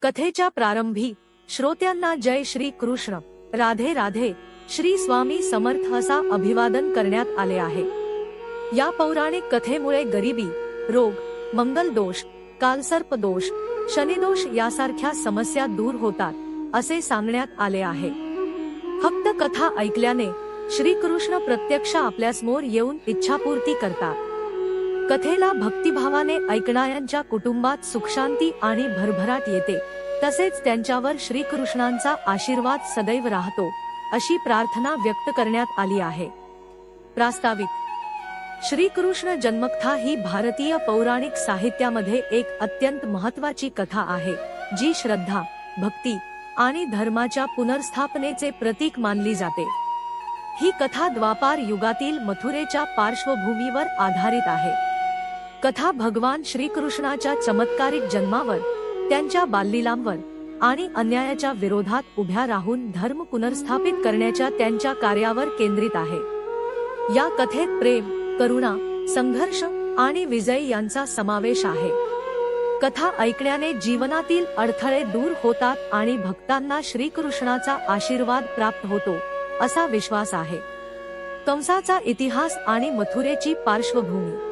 कथेच्या प्रारंभी श्रोत्यांना जय श्री कृष्ण, राधे राधे, श्री स्वामी समर्थ असा अभिवादन करण्यात आले आहे। या पौराणिक कथेमुळे गरिबी, रोग, मंगल दोष, कालसर्प दोष, शनिदोष यासारख्या समस्या दूर होतात असे सांगण्यात आले आहे। फक्त कथा ऐकल्याने श्रीकृष्ण प्रत्यक्ष आपल्यासमोर येऊन इच्छापूर्ती करतात। कथेला भक्तिभावाने ऐकणाऱ्यांच्या कुटुंबात सुखशांती आणि भरभराट येते, तसेच त्यांच्यावर श्रीकृष्णांचा आशीर्वाद सदैव राहतो अशी प्रार्थना व्यक्त करण्यात आली आहे। प्रास्ताविक: श्रीकृष्ण जन्मकथा ही भारतीय पौराणिक साहित्यामध्ये एक अत्यंत महत्त्वाची कथा आहे, जी श्रद्धा, भक्ती आणि धर्माच्या पुनर्स्थापनेचे प्रतीक मानली जाते। ही कथा द्वापार युगातील मथुरेच्या पार्श्वभूमीवर आधारित आहे। कथा भगवान श्रीकृष्णाच्या चमत्कारिक जन्मावर, त्यांच्या बाललीलांवर आणि अन्यायाच्या विरोधात उभ्या राहून धर्म पुनर्स्थापित करण्याच्या त्यांच्या कार्यावर केंद्रित आहे। या कथेत प्रेम, करुणा, संघर्ष आणि विजय यांचा समावेश आहे। कथा ऐकण्याने जीवनातील अडथळे दूर होतात आणि भक्तांना श्रीकृष्णाचा आशीर्वाद प्राप्त होतो असा विश्वास आहे। कंसाचा इतिहास आणि मथुरेची पार्श्वभूमी।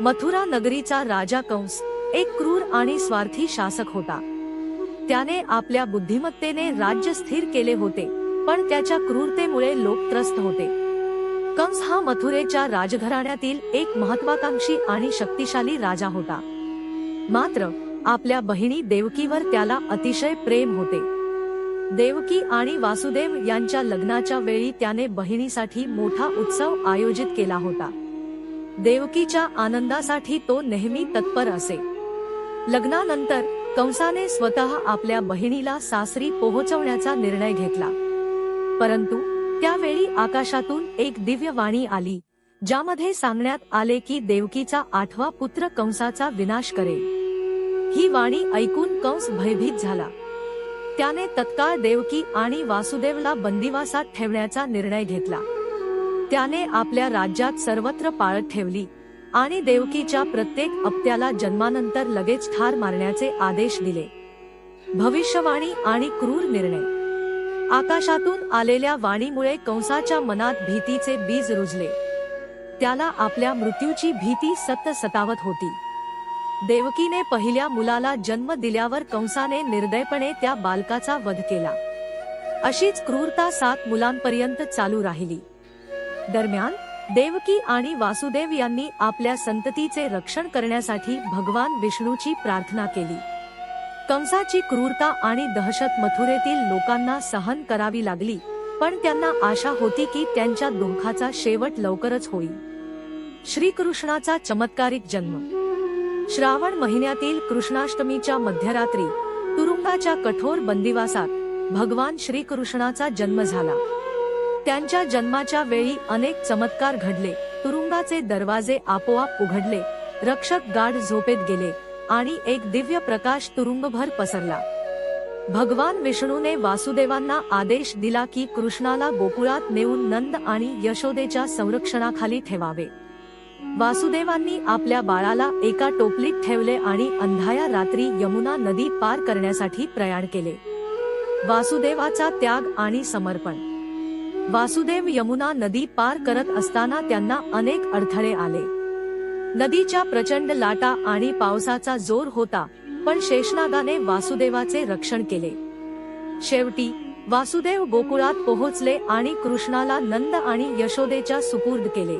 मथुरा नगरीचा राजा कंस एक क्रूर आणि स्वार्थी शासक होता। त्याने आपल्या बुद्धिमत्तेने राज्य स्थिर केले होते, पण त्याच्या क्रूरतेमुळे लोक त्रस्त होते। कंस हा मथुरेच्या राजघराण्यातील एक महत्त्वाकांक्षी आणि शक्तिशाली राजा होता। मात्र आपल्या बहिणी देवकीवर त्याला अतिशय प्रेम होते। देवकी आणि वासुदेव यांच्या लग्नाच्या वेळी त्याने बहिणीसाठी मोठा उत्सव आयोजित केला होता। देवकीच्या आनंदासाठी तो नेहमी तत्पर असे। लग्नानंतर कंसाने स्वतः आपल्या बहिणीला सासरी पोहोचवण्याचा निर्णय घेतला, परंतु त्यावेळी आकाशातून एक दिव्य वाणी आली, ज्यामध्ये सांगण्यात आले की देवकीचा 8वा पुत्र कंसाचा विनाश करेल। ही वाणी ऐकून कंस भयभीत झाला। त्याने तत्काळ देवकी आणि वासुदेवला बंदिवासात ठेवण्याचा निर्णय घेतला। त्याने आपल्या राज्यात सर्वत्र पाळत ठेवली आणि देवकीच्या प्रत्येक अपत्याला जन्मानंतर लगेच ठार मारण्याचे आदेश दिले। भविष्यवाणी आणि क्रूर निर्णय। आकाशातून आलेल्या वाणीमुळे कंसाच्या मनात भीतीचे बीज रुजले। त्याला आपल्या मृत्यूची भीती सतावत होती। देवकीने पहिल्या मुलाला जन्म दिल्यावर कंसाने निर्दयपणे त्या बालकाचा वध केला। अशीच क्रूरता 7 मुलांपर्यंत चालू राहिली। दरम्यान देवकी आणि वासुदेव यांनी आपल्या संततीचे रक्षण करण्यासाठी भगवान विष्णूची प्रार्थना केली। कंसाची क्रूरता आणि दहशत मथुरेतील लोकांना सहन करावी लागली, पण त्यांना आशा होती की त्यांच्या दुःखाचा शेवट लवकरच होईल। श्रीकृष्णाचा चमत्कारिक जन्म। श्रावण महिन्यातील कृष्णाष्टमीच्या मध्यरात्री तुरुंगाच्या कठोर बंदिवासात भगवान श्रीकृष्णाचा जन्म झाला। त्यांच्या जन्माच्या वेळी अनेक चमत्कार घडले। तुरुंगाचे दरवाजे आपोआप उघडले, रक्षक गाढ झोपेत गेले आणि एक दिव्य प्रकाश तुरुंगभर पसरला। भगवान विष्णूने वासुदेवांना आदेश दिला की कृष्णाला गोकुळात नेऊन नंद आणि यशोदेच्या संरक्षणाखाली ठेवावे। वासुदेवांनी आपल्या बाळाला एका टोपलीत ठेवले आणि अंधाया रात्री यमुना नदी पार करण्यासाठी प्रयाण केले। वासुदेवाचा त्याग आणि समर्पण। वासुदेव यमुना नदी पार करत असताना त्यांना अनेक अडथळे आले। नदीच्या प्रचंड लाटा आणि पावसाचा जोर होता, पण शेषनागाने वासुदेवाचे रक्षण केले। शेवटी वासुदेव गोकुळात पोहोचले आणि कृष्णाला नंद आणि यशोदेच्या सुपूर्द केले।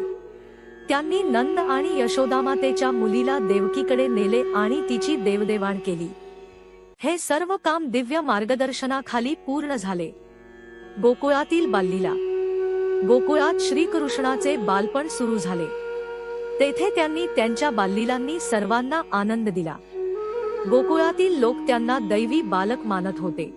त्यांनी नंद आणि यशोदामातेच्या मुलीला देवकीकडे नेले आणि तिची देवदेवाण केली। हे सर्व काम दिव्य मार्गदर्शनाखाली पूर्ण झाले। गोकुळातील बाललीला। गोकुळात श्रीकृष्णाचे बालपण सुरू झाले। तेथे त्यांनी त्यांच्या बाललीलांनी सर्वांना आनंद दिला। गोकुळातील लोक त्यांना दैवी बालक मानत होते।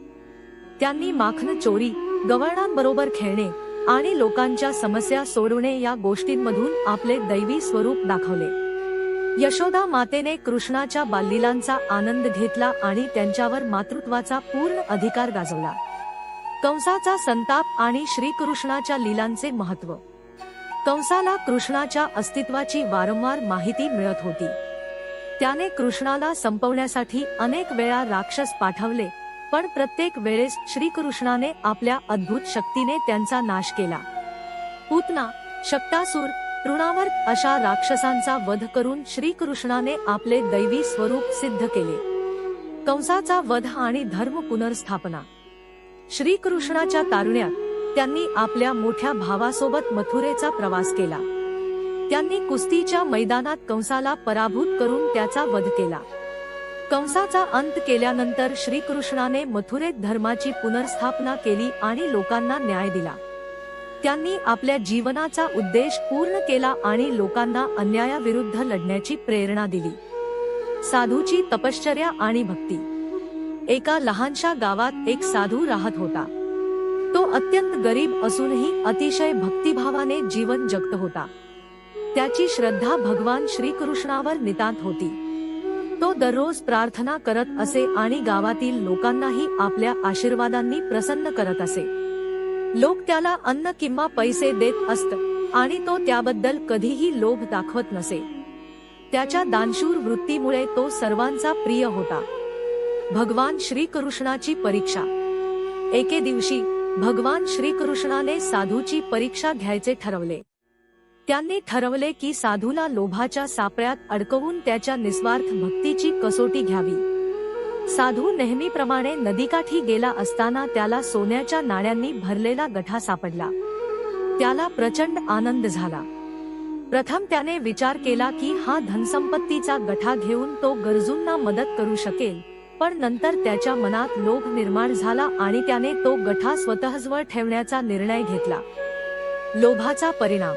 त्यांनी माखन चोरी, गवळणांबरोबर खेळणे आणि लोकांच्या समस्या सोडवणे या गोष्टींमधून आपले दैवी स्वरूप दाखवले। यशोदा मातेने कृष्णाच्या बाललीलांचा आनंद घेतला आणि त्यांच्यावर मातृत्वाचा पूर्ण अधिकार गाजवला। कंसाचा संताप आणि श्रीकृष्णाच्या लीलांचे महत्त्व। कंसाला कृष्णाच्या अस्तित्वाची वारंवार माहिती मिळत होती। त्याने कृष्णाला संपवण्यासाठी अनेक वेळा राक्षस पाठवले, पण प्रत्येक वेळेस श्रीकृष्णाने आपल्या अद्भुत शक्तीने त्यांचा नाश केला. पूतना, शक्तासूर, तृणावर्त अशा राक्षसांचा वध करून श्रीकृष्णाने आपले दैवी स्वरूप सिद्ध केले. कंसाचा वध आणि धर्म पुनर्स्थापना. श्रीकृष्णाच्या तारुण्यात त्यांनी आपल्या मोठ्या भावासोबत मथुरेचा प्रवास केला. त्यांनी कुस्तीच्या मैदानात कंसाला पराभूत करून त्याचा वध केला. कंसाचा अंत केल्यानंतर श्रीकृष्णाने मथुरेत धर्माची पुनर्स्थापना केली आणि लोकांना न्याय दिला. त्यांनी आपल्या जीवनाचा उद्देश पूर्ण केला आणि लोकांना अन्यायाविरुद्ध लढण्याची प्रेरणा दिली. साधूची तपश्चर्या आणि भक्ती. एका लहानशा गावात एक साधू राहत होता. तो अत्यंत गरीब असूनही अतिशय भक्तिभावाने जीवन जगत होता. त्याची श्रद्धा भगवान श्रीकृष्णावर नितांत होती. तो दररोज प्रार्थना करत असे आणि गावातील लोकांनाही आपल्या आशीर्वादांनी प्रसन्न करत असे. लोक त्याला अन्न किंवा पैसे देत असत आणि तो त्याबद्दल कधीही लोभ दाखवत नसे. त्याच्या दानशूर वृत्तीमुळे तो सर्वांचा प्रिय होता. भगवान श्रीकृष्णाची परीक्षा. एके दिवशी भगवान श्रीकृष्णाने साधूची परीक्षा घ्यायचे ठरवले. त्यांनी ठरवले की साधूला लोभाच्या सापळ्यात अडकवून त्याच्या निस्वार्थ भक्तीची कसोटी घ्यावी. साधू नेहमीप्रमाणे नदीकाठी गेला असताना त्याला सोन्याच्या नाण्यांनी भरलेला गठा सापडला. त्याला प्रचंड आनंद झाला. प्रथम त्याने विचार केला की हा धनसंपत्तीचा गठा घेऊन तो गरजूंना मदत करू शकेल, पण नंतर त्याच्या मनात लोभ निर्माण झाला आणि त्याने तो गठा स्वतःजवळ ठेवण्याचा निर्णय घेतला. लोभाचा परिणाम.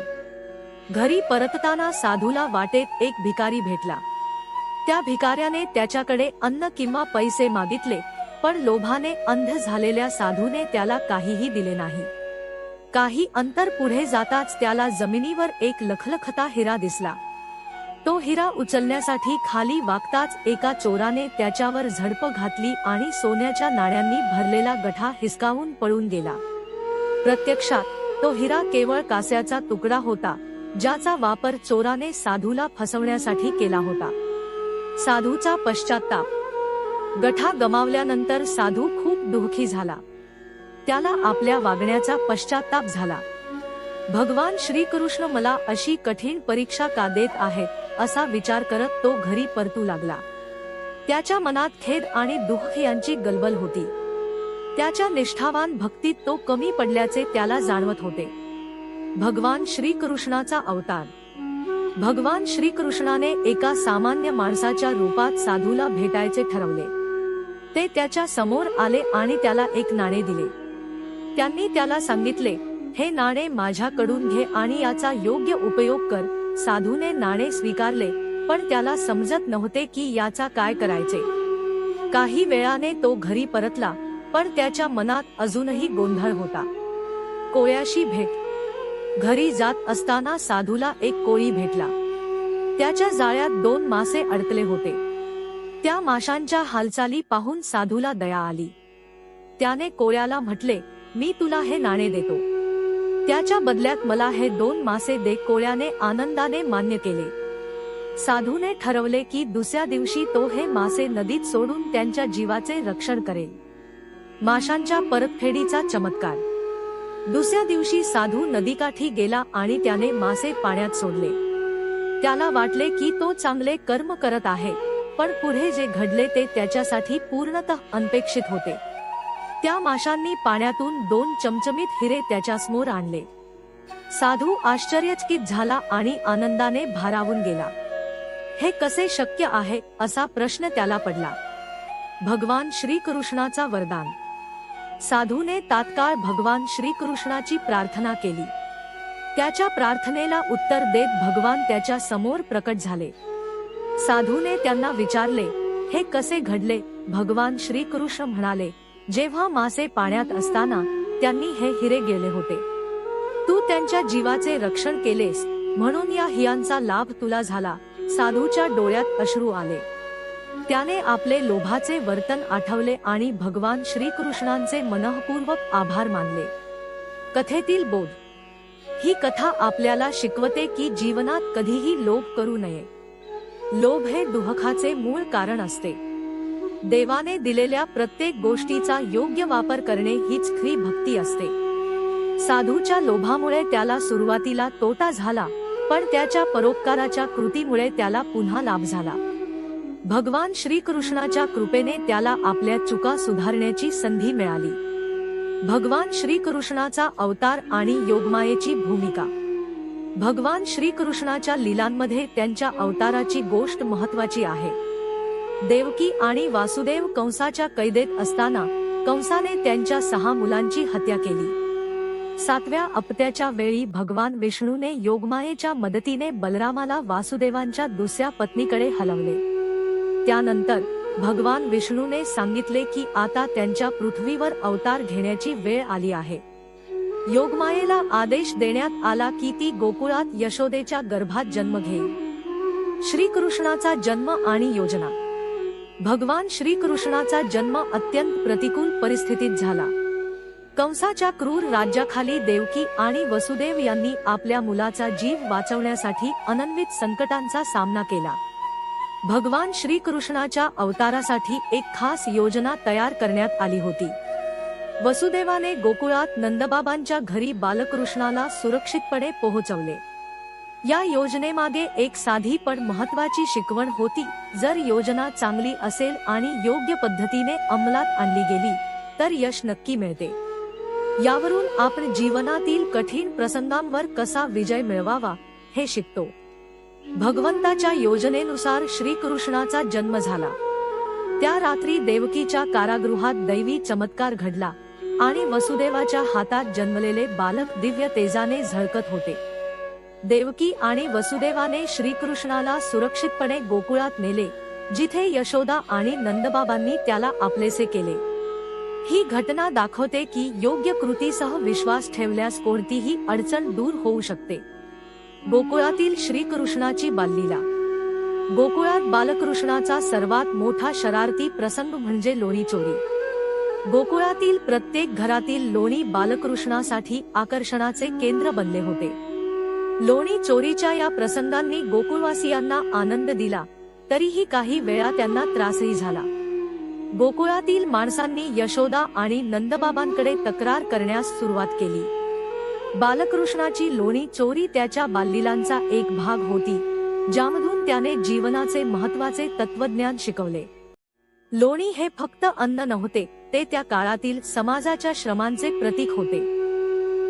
घरी परतताना साधूला वाटेत एक भिकारी भेटला. त्या भिकाऱ्याने त्याच्याकडे अन्न किंवा पैसे मागितले, पण लोभाने अंध झालेल्या साधूने त्याला काहीही दिले नाही. काही अंतर पुढे जाताच त्याला जमिनीवर एक लखलखता हिरा दिसला. तो हिरा उचलण्यासाठी खाली वाकताच एका चोराने त्याच्यावर झडप घातली आणि सोन्याच्या नाण्यांनी भरलेला गठा हिसकावून पळून गेला. प्रत्यक्षात तो हिरा केवळ कास्याचा तुकडा होता, ज्याचा वापर चोराने साधूला फसवण्यासाठी केला होता. साधूचा पश्चात्ताप. गठा गमावल्यानंतर साधू खूप दुःखी झाला. त्याला आपल्या वागण्याचा पश्चात्ताप झाला. भगवान श्रीकृष्ण मला अशी कठीण परीक्षा का देत आहेत असा विचार करत तो घरी परतू लागला. त्याच्या मनात खेद आणि दुःख यांची गलबल होती. त्याच्या निष्ठावान भक्तीत तो कमी पडल्याचे त्याला जाणवत होते. भगवान श्रीकृष्णाचा अवतार. भगवान श्रीकृष्णाने एका सामान्य माणसाच्या रूपात साधूला भेटायचे ठरवले. ते त्याच्या समोर आले आणि त्याला एक नाणे दिले. त्यांनी त्याला सांगितले, हे नाणे माझ्याकडून घे आणि याचा योग्य उपयोग कर. साधूने नाणे स्वीकारले, पण त्याला समजत नव्हते की याचा काय करायचे. काही वेळाने तो घरी परतला, पण त्याच्या मनात अजूनही गोंधळ होता. कोळ्याशी भेट. घरी जात असताना साधूला एक कोळी भेटला. त्याच्या जाळ्यात 2 मासे अडकले होते. त्या माशांच्या हालचाली पाहून साधूला दया आली. त्याने कोळ्याला म्हटले, मी तुला हे नाणे देतो. त्याच्या बदल्यात मला हे 2 मासे दे. कोळ्याने आनंदाने मान्य केले. साधूने ठरवले की दुसऱ्या दिवशी तो हे मासे नदीत सोडून त्यांच्या जीवाचे रक्षण करेल. माशांच्या परतफेडीचा चमत्कार. दुसऱ्या दिवशी साधू नदीकाठी गेला आणि त्याने मासे पाण्यात सोडले. त्याला वाटले की तो चांगले कर्म करत आहे, पण पुढे जे घडले ते त्याच्यासाठी पूर्णतः अनपेक्षित होते. त्या माशांनी पाण्यातून 2 चमचमीत हिरे त्याच्यासमोर आणले. साधू आश्चर्यचकित झाला आणि आनंदाने भारावून गेला. हे कसे शक्य आहे असा प्रश्न त्याला पडला. भगवान श्रीकृष्णाचा वरदान. साधूने तात्काळ भगवान श्रीकृष्णाची प्रार्थना केली. त्याच्या प्रार्थनेला उत्तर देत भगवान त्याच्या समोर प्रकट झाले. साधूने त्यांना विचारले, हे कसे घडले. भगवान श्रीकृष्ण म्हणाले, जेव्हा मासे पाण्यात असताना त्यांनी हे हिरे गेले होते. तू त्यांच्या जीवाचे रक्षण केलेस, म्हणून या हिऱ्यांचा लाभ तुला झाला. साधूच्या डोळ्यात अश्रू आले. त्याने आपले लोभाचे वर्तन आठवले आणि भगवान श्रीकृष्णांचे मनःपूर्वक आभार मानले. कथेतील बोध. ही कथा आपल्याला शिकवते की जीवनात कधीही लोभ करू नये. लोभ हे दुःखाचे मूळ कारण असते. देवाने दिलेल्या प्रत्येक गोष्टीचा योग्य वापर करणे हीच खरी भक्ती असते. साधूच्या लोभामुळे त्याला सुरुवातीला तोटा झाला, पण त्याच्या परोपकाराच्या कृतीमुळे त्याला पुन्हा लाभ झाला. भगवान श्रीकृष्णाच्या कृपेने त्याला आपल्या चुका सुधारण्याची संधी मिळाली. भगवान श्रीकृष्णाचा अवतार आणि योगमायेची भूमिका. भगवान श्रीकृष्णाच्या लीलांमध्ये त्यांच्या अवताराची गोष्ट महत्त्वाची आहे. देवकी आणि वासुदेव कंसाच्या कैदेत असताना कंसाने त्यांच्या 6 मुलांची हत्या केली. 7व्या अपत्याच्या वेळी भगवान विष्णूने योगमायेच्या मदतीने बलरामाला वासुदेवांच्या दुसऱ्या पत्नीकडे हलवले. त्यानंतर भगवान विष्णूने सांगितले की आता त्यांच्या पृथ्वीवर अवतार घेण्याची वेळ आली आहे. योगमायेला आदेश देण्यात आला की ती गोकुळात यशोदेच्या गर्भात जन्म घेईल. श्रीकृष्णाचा जन्म आणि योजना. भगवान श्रीकृष्णाचा जन्म अत्यंत प्रतिकूल परिस्थितीत झाला. कंसाच्या क्रूर राज्याखाली देवकी आणि वसुदेव यांनी आपल्या मुलाचा जीव वाचवण्यासाठी अनन्वित संकटांचा सामना केला. भगवान श्रीकृष्णाच्या अवतारासाठी एक खास योजना तयार करण्यात आली होती. वसुदेवाने गोकुळात नंदबाबांच्या घरी बालकृष्णाला सुरक्षितपणे पोहोचवले. या योजनेमागे एक साधी पण महत्त्वाची शिकवण होती. जर योजना चांगली असेल आणि योग्य पद्धतीने अंमलात आणली गेली तर यश नक्की मिळते. यावरून आपण जीवनातील कठीण प्रसंगांवर कसा विजय मिळवावा हे शिकतो. भगवंताच्या योजनेनुसार श्रीकृष्णाचा जन्म झाला. त्या रात्री देवकीच्या कारागृहात दैवी चमत्कार घडला आणि वसुदेवाच्या हातात जन्मलेले बालक दिव्य तेजाने झळकत होते. देवकी आणि वसुदेवाने श्रीकृष्णाला सुरक्षितपणे गोकुळात नेले, जिथे यशोदा आणि नंदबाबांनी त्याला आपलेसे केले. ही घटना दाखवते की योग्य कृतीसह विश्वास ठेवल्यास कोणतीही अडचण दूर होऊ शकते. गोकुळातील श्रीकृष्णाची बाललीला. गोकुळात बालकृष्णाचा सर्वात मोठा शरारती प्रसंग म्हणजे लोणी चोरी. गोकुळातील प्रत्येक घरातील लोणी बालकृष्णासाठी आकर्षणाचे केंद्र बनले होते. लोणी चोरीच्या या प्रसंगांनी गोकुळवासियांना आनंद दिला, तरीही काही वेळा त्यांना त्रासही झाला. गोकुळातील माणसांनी यशोदा आणि नंदबाबांकडे तक्रार करण्यास सुरुवात केली. बालकृष्णाची लोणी चोरी त्याच्या बाललीलांचा एक भाग होती, ज्यामधून त्याने जीवनाचे महत्त्वाचे तत्वज्ञान शिकवले. लोणी हे फक्त अन्न नव्हते, ते त्या काळातील समाजाच्या श्रमांचे प्रतीक होते.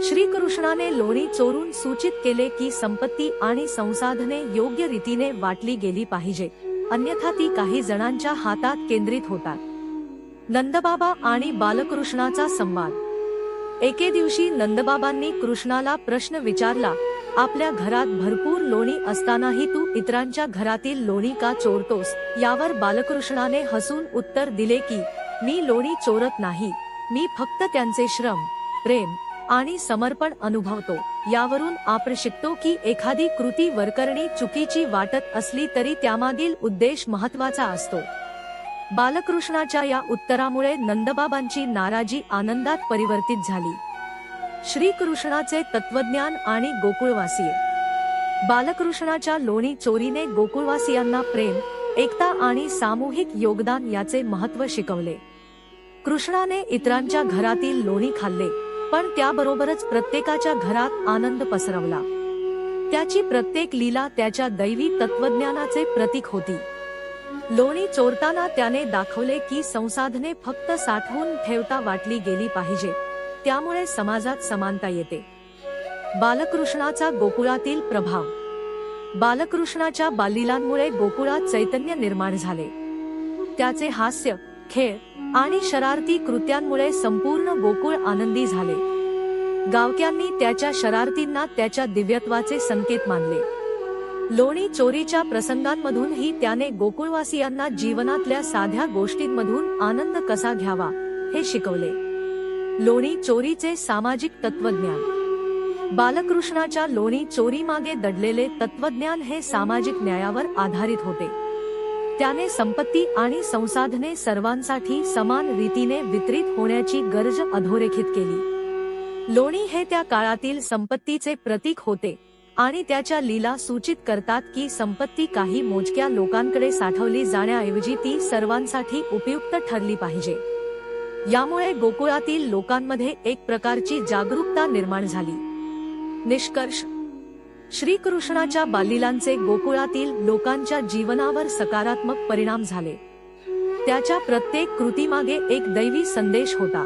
श्रीकृष्णाने लोणी चोरून सूचित केले की संपत्ती आणि संसाधने योग्य रीतीने वाटली गेली पाहिजे, अन्यथा ती काही जणांच्या हातात केंद्रित होतात. नंदबाबा आणि बालकृष्णाचा संवाद. एके दिवशी नंदबाबांनी कृष्णाला प्रश्न विचारला, आपल्या घरात भरपूर लोणी असतानाही तू इतरांच्या घरातील लोणी का चोरतोस? यावर बालकृष्णाने हसून उत्तर दिले की मी लोणी चोरत नाही, मी फक्त त्यांचे श्रम, प्रेम आणि समर्पण अनुभवतो. यावरून आपण शिकतो की एखादी कृती वरकरणी चुकीची वाटत असली तरी त्यामागील उद्देश महत्त्वाचा असतो. बालकृष्णाच्या या उत्तरामुळे नंदबाबांची नाराजी आनंदात परिवर्तित झाली. श्रीकृष्णाचे तत्वज्ञान आणि गोकुळवासीय. बालकृष्णाच्या लोणी चोरीने गोकुळवासियांना प्रेम, एकता आणि सामूहिक योगदान याचे महत्त्व शिकवले. कृष्णाने इतरांच्या घरातील लोणी खाल्ले, पण त्याबरोबरच प्रत्येकाच्या घरात आनंद पसरवला. त्याची प्रत्येक लीला त्याच्या दैवी तत्वज्ञानाचे प्रतीक होती. लोणी चोरताना त्याने दाखवले की संसाधने फक्त साठवून ठेवता वाटली गेली पाहिजे, त्यामुळे समाजात समानता येते. बालकृष्णाचा गोकुळातील प्रभाव. बालकृष्णाच्या बाललीलांमुळे गोकुळात चैतन्य निर्माण झाले. त्याचे हास्य, खेळ आणि शरारती कृत्यांमुळे संपूर्ण गोकुळ आनंदी झाले. गावक्यांनी त्याच्या शरारतींना त्याच्या दिव्यत्वाचे संकेत मानले. लोणी चोरीच्या प्रसंगांमधूनही त्याने गोकुळवासियांना जीवनातल्या साध्या गोष्टींमधून आनंद कसा घ्यावा हे शिकवले. लोणी चोरीचे सामाजिक तत्वज्ञान. बालकृष्णाच्या लोणी चोरीमागे दडलेले तत्वज्ञान हे सामाजिक न्यायावर आधारित होते. त्याने संपत्ती आणि संसाधने सर्वांसाठी समान रीतीने वितरित होण्याची गरज अधोरेखित केली. लोणी हे त्या काळातील संपत्तीचे प्रतीक होते, आणि त्याच्या लीला सूचित करतात की संपत्ती काही मोजक्या लोकांकडे साठवली जाण्याऐवजी ती सर्वांसाठी उपयुक्त ठरली पाहिजे. यामुळे गोकुळातील लोकांमध्ये एक प्रकारची जागरूकता निर्माण झाली. निष्कर्ष: श्रीकृष्णाच्या बाललीलांचे गोकुळातील लोकांच्या जीवनावर सकारात्मक परिणाम झाले. त्याच्या प्रत्येक कृतीमागे एक दैवी संदेश होता.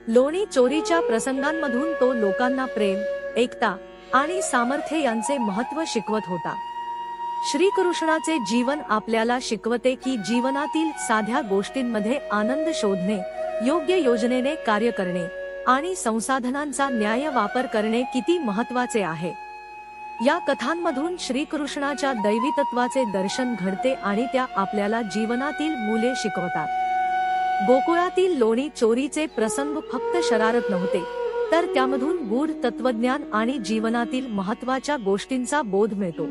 लोणी चोरीच्या प्रसंगांमधून तो लोकांना प्रेम, एकता आणि सामर्थ्य यांचे महत्त्व शिकवत होता. श्रीकृष्णाचे जीवन आपल्याला शिकवते की जीवनातील साध्या गोष्टींमध्ये आनंद शोधणे, योग्य योजनेने कार्य करणे आणि संसाधनांचा न्याय्य वापर करणे किती महत्त्वाचे आहे. या कथांमधून श्रीकृष्णाच्या दैवीतत्वाचे दर्शन घडते आणि त्या आपल्याला जीवनातील मूल्ये शिकवतात. गोकुळातील लोणी चोरीचे प्रसंग फक्त शरारत नव्हते, तर त्यामधून गूढ तत्वज्ञान आणि जीवनातील महत्त्वाच्या गोष्टींचा बोध मिळतो.